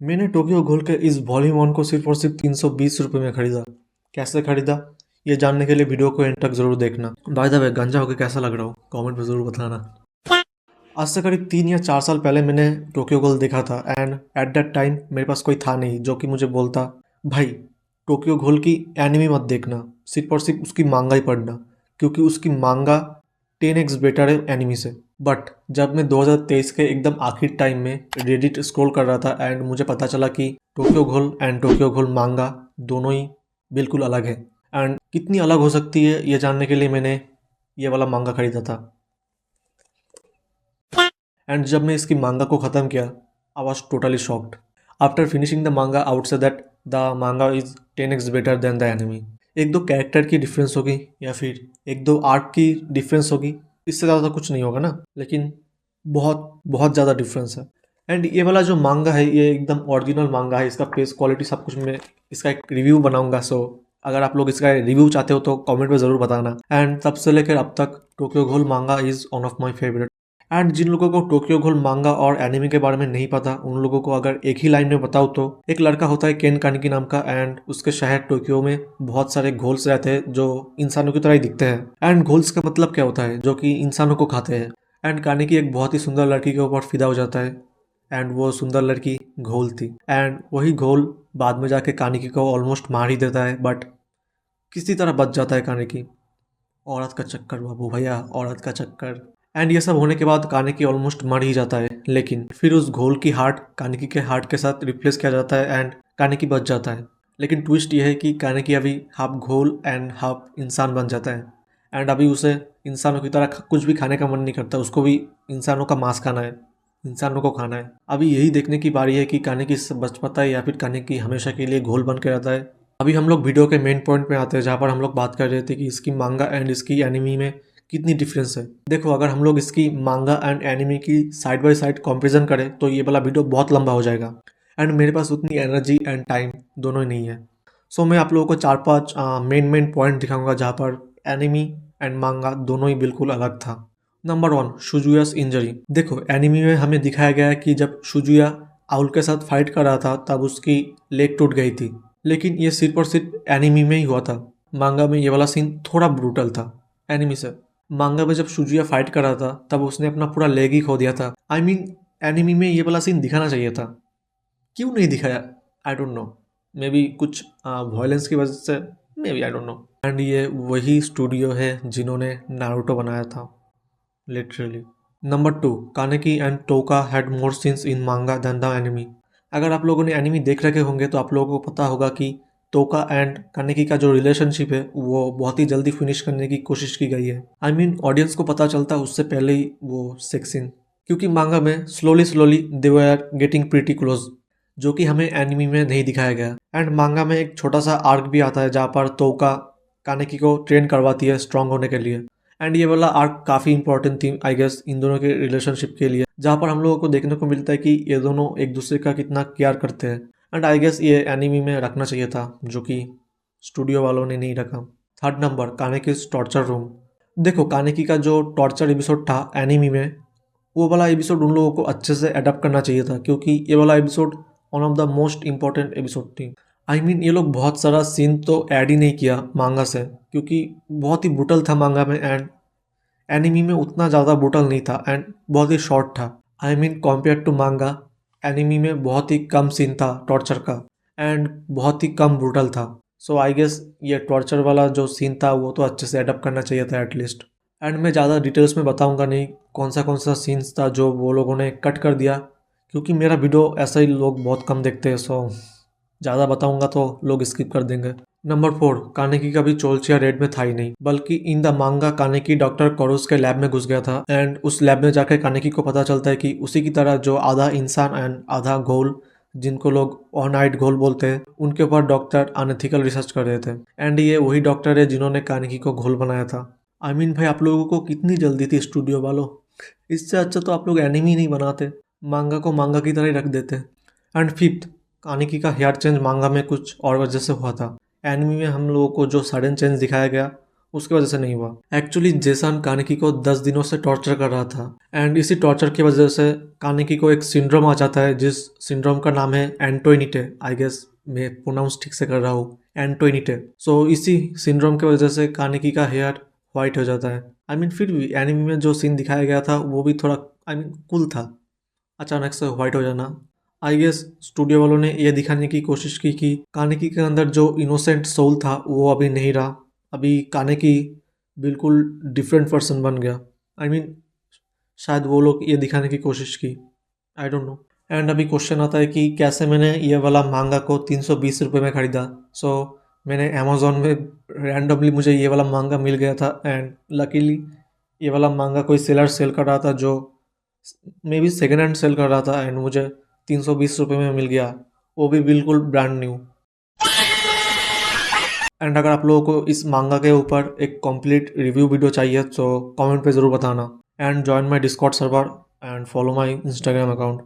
मैंने टोक्यो घोल के इस वॉल्यूम 1 को सिर्फ और सिर्फ 320 रुपये में खरीदा। कैसे खरीदा ये जानने के लिए वीडियो को एंड तक जरूर देखना। बाय द वे, गंजा होकर कैसा लग रहा हो कमेंट में ज़रूर बताना। आज से करीब 3 या 4 साल पहले मैंने टोक्यो घोल देखा था एंड एट दैट टाइम मेरे पास कोई था नहीं जो कि मुझे बोलता भाई टोक्यो घोल की एनिमी मत देखना, सिर्फ और सिर्फ उसकी मांगा ही पढ़ना क्योंकि उसकी मांगा 10x बेटर है एनिमी से। बट जब मैं 2023 के एकदम आखिर टाइम में रेडिट स्क्रॉल कर रहा था एंड मुझे पता चला कि टोक्यो घोल एंड टोक्यो घोल मांगा दोनों ही बिल्कुल अलग है एंड कितनी अलग हो सकती है ये जानने के लिए मैंने ये वाला मांगा खरीदा था। एंड जब मैं इसकी मांगा को ख़त्म किया I was totally shocked. After finishing the मांगा आउट से दैट द मांगा is 10x better than the enemy. एक दो कैरेक्टर की डिफरेंस होगी या फिर एक दो आर्ट की डिफरेंस होगी, इससे ज़्यादा कुछ नहीं होगा ना, लेकिन बहुत बहुत ज़्यादा डिफरेंस है। एंड ये वाला जो मांगा है ये एकदम ओरिजिनल मांगा है, इसका पेज क्वालिटी सब कुछ मैं इसका एक रिव्यू बनाऊंगा। सो अगर आप लोग इसका रिव्यू चाहते हो तो कमेंट में ज़रूर बताना। एंड तब से लेकर अब तक Tokyo ghoul manga is one of my favourite. And जिन लोगों को टोक्यो घोल मांगा और एनिमे के बारे में नहीं पता उन लोगों को अगर एक ही लाइन में बताऊँ तो एक लड़का होता है केन कानिकी नाम का एंड उसके शहर टोक्यो में बहुत सारे घोल्स रहते हैं जो इंसानों की तरह ही दिखते हैं। एंड घोल्स का मतलब क्या होता है, जो कि इंसानों को खाते हैं। एंड कानिकी एक बहुत ही सुंदर लड़की के ऊपर फिदा हो जाता है एंड वो सुंदर लड़की घोल थी एंड वही घोल बाद में जाके कानिकी को ऑलमोस्ट मार ही देता है बट किसी तरह बच जाता है कानिकी। औरत का चक्कर बाबू भैया, औरत का चक्कर। एंड ये सब होने के बाद कानिकी ऑलमोस्ट मर ही जाता है, लेकिन फिर उस घोल की हार्ट कानिकी के हार्ट के साथ रिप्लेस किया जाता है एंड कानिकी बच जाता है। लेकिन ट्विस्ट ये है कि कानिकी अभी हाफ घोल एंड हाफ इंसान बन जाता है एंड अभी उसे इंसानों की तरह कुछ भी खाने का मन नहीं करता, उसको भी इंसानों का मांस खाना है, इंसानों को खाना है। अभी यही देखने की बारी है कि कानिकी इससे बच पाता है या फिर कानिकी हमेशा के लिए घोल बन के रहता है। अभी हम लोग वीडियो के मेन पॉइंट पे आते हैं जहाँ पर हम लोग बात कर रहे थे कि इसकी मांगा एंड इसकी एनिमी में कितनी डिफरेंस है। देखो, अगर हम लोग इसकी मांगा एंड एनिमी की साइड बाय साइड कंपैरिजन करें तो ये वाला वीडियो बहुत लंबा हो जाएगा एंड मेरे पास उतनी एनर्जी एंड टाइम दोनों ही नहीं है। सो मैं आप लोगों को 4-5 मेन पॉइंट दिखाऊंगा जहाँ पर एनिमी एंड मांगा दोनों ही बिल्कुल अलग था। Number 1, Suzuya's injury. देखो, एनिमी में हमें दिखाया गया है कि जब शुजुया आउल के साथ फाइट कर रहा था तब उसकी लेग टूट गई थी, लेकिन ये सिर्फ और सिर्फ एनिमी में ही हुआ था। मांगा में ये वाला सीन थोड़ा ब्रूटल था एनिमी से। मांगा में जब शुजुया फाइट कर रहा था तब उसने अपना पूरा लेग ही खो दिया था। आई मीन एनिमी में ये वाला सीन दिखाना चाहिए था, क्यों नहीं दिखाया? I don't know, may be कुछ वायलेंस की वजह से, may be, I don't know. And ये वही स्टूडियो है जिन्होंने नारुतो बनाया था, लिटरली। नंबर 2, कानेकी एंड टोका हैड मोर सीन्स इन मांगा देन द एनिमी। अगर आप लोगों ने एनिमी देख रखे होंगे तो आप लोगों को पता होगा कि टोका एंड कानेकी का जो रिलेशनशिप है वो बहुत ही जल्दी फिनिश करने की कोशिश की गई है। आई मीन ऑडियंस को पता चलता उससे पहले ही वो सेक्स सीन, क्योंकि मांगा में slowly slowly they were getting pretty close, जो कि हमें एनिमी में नहीं दिखाया गया। एंड मांगा में एक छोटा सा आर्क भी आता है जहाँ पर टोका कानेकी को ट्रेन करवाती है स्ट्रांग होने के लिए। एंड ये वाला आर्क काफ़ी इंपॉर्टेंट थी आई गेस इन दोनों के रिलेशनशिप के लिए, जहाँ पर हम लोगों को देखने को मिलता है कि ये दोनों एक दूसरे का कितना केयर करते हैं। एंड आई गेस ये एनिमी में रखना चाहिए था जो कि स्टूडियो वालों ने नहीं रखा। Third number, कानेकी torture room. देखो, कानेकी का जो टॉर्चर एपिसोड था एनिमी में वो वाला एपिसोड उन लोगों को अच्छे से अडेप्ट करना चाहिए था, क्योंकि ये वाला episode one of the most important episode थी। आई मीन ये लोग बहुत सारा सीन तो ऐड ही नहीं किया मांगा से, क्योंकि बहुत ही ब्रूटल था मांगा में एंड एनिमी में उतना ज़्यादा ब्रूटल नहीं था एंड बहुत ही शॉर्ट था। आई मीन कॉम्पेयर टू मांगा, एनिमी में बहुत ही कम सीन था टॉर्चर का एंड बहुत ही कम ब्रूटल था। सो आई गेस ये टॉर्चर वाला जो सीन था वो तो अच्छे से अडेप्ट करना चाहिए था एटलीस्ट। एंड मैं ज़्यादा डिटेल्स में बताऊंगा नहीं कौन सा सीन्स था जो वो लोगों ने कट कर दिया, क्योंकि मेरा वीडियो ऐसा ही लोग बहुत कम देखते हैं। सो ज़्यादा बताऊंगा तो लोग स्किप कर देंगे। नंबर 4, कानेकी का भी चोल्चिया रेड में था ही नहीं, बल्कि इन द मांगा कानेकी डॉक्टर कोरोस के लैब में घुस गया था एंड उस लैब में जाकर कानेकी को पता चलता है कि उसी की तरह जो आधा इंसान एंड आधा घोल, जिनको लोग ऑन नाइट घोल बोलते हैं, उनके ऊपर डॉक्टर अनएथिकल रिसर्च कर रहे थे। एंड ये वही डॉक्टर है जिन्होंने कानेकी को घोल बनाया था। आई मीन भाई, आप लोगों को कितनी जल्दी थी स्टूडियो वालों, इससे अच्छा तो आप लोग एनिमी नहीं बनाते, मांगा को मांगा की तरह ही रख देते। एंड फिफ्थ, कानेकी का हेयर चेंज मांगा में कुछ और वजह से हुआ था। एनिमी में हम लोगों को जो सडन चेंज दिखाया गया उसकी वजह से नहीं हुआ। एक्चुअली जेसन कानेकी को 10 दिनों से टॉर्चर कर रहा था एंड इसी टॉर्चर की वजह से कानेकी को एक सिंड्रोम आ जाता है जिस सिंड्रोम का नाम है एंटोइनिटे। आई गेस मैं प्रोनाउंस ठीक से कर रहा हूँ, एंटोइनिटे। सो इसी सिंड्रोम की वजह से कानेकी का हेयर वाइट हो जाता है। आई मीन फिर भी एनिमे में जो सीन दिखाया गया था वो भी थोड़ा आई मीन कूल था, अचानक से वाइट हो जाना। आई गेस स्टूडियो वालों ने ये दिखाने की कोशिश की कि कानेकी के अंदर जो इनोसेंट सोल था वो अभी नहीं रहा, अभी कानेकी बिल्कुल डिफरेंट पर्सन बन गया। आई मीन शायद वो लोग ये दिखाने की कोशिश की, आई डोंट नो। एंड अभी क्वेश्चन आता है कि कैसे मैंने ये वाला मांगा को 320 रुपये में ख़रीदा। सो मैंने अमेज़ोन में रैंडमली मुझे ये वाला मांगा मिल गया था एंड लकीली ये वाला मांगा कोई सेलर सेल कर रहा था जो maybe second hand sale कर रहा था एंड मुझे 320 रुपये में मिल गया, वो भी बिल्कुल ब्रांड न्यू। एंड अगर आप लोगों को इस मांगा के ऊपर एक कंप्लीट रिव्यू वीडियो चाहिए तो कमेंट पे ज़रूर बताना and join my Discord server and follow my Instagram account.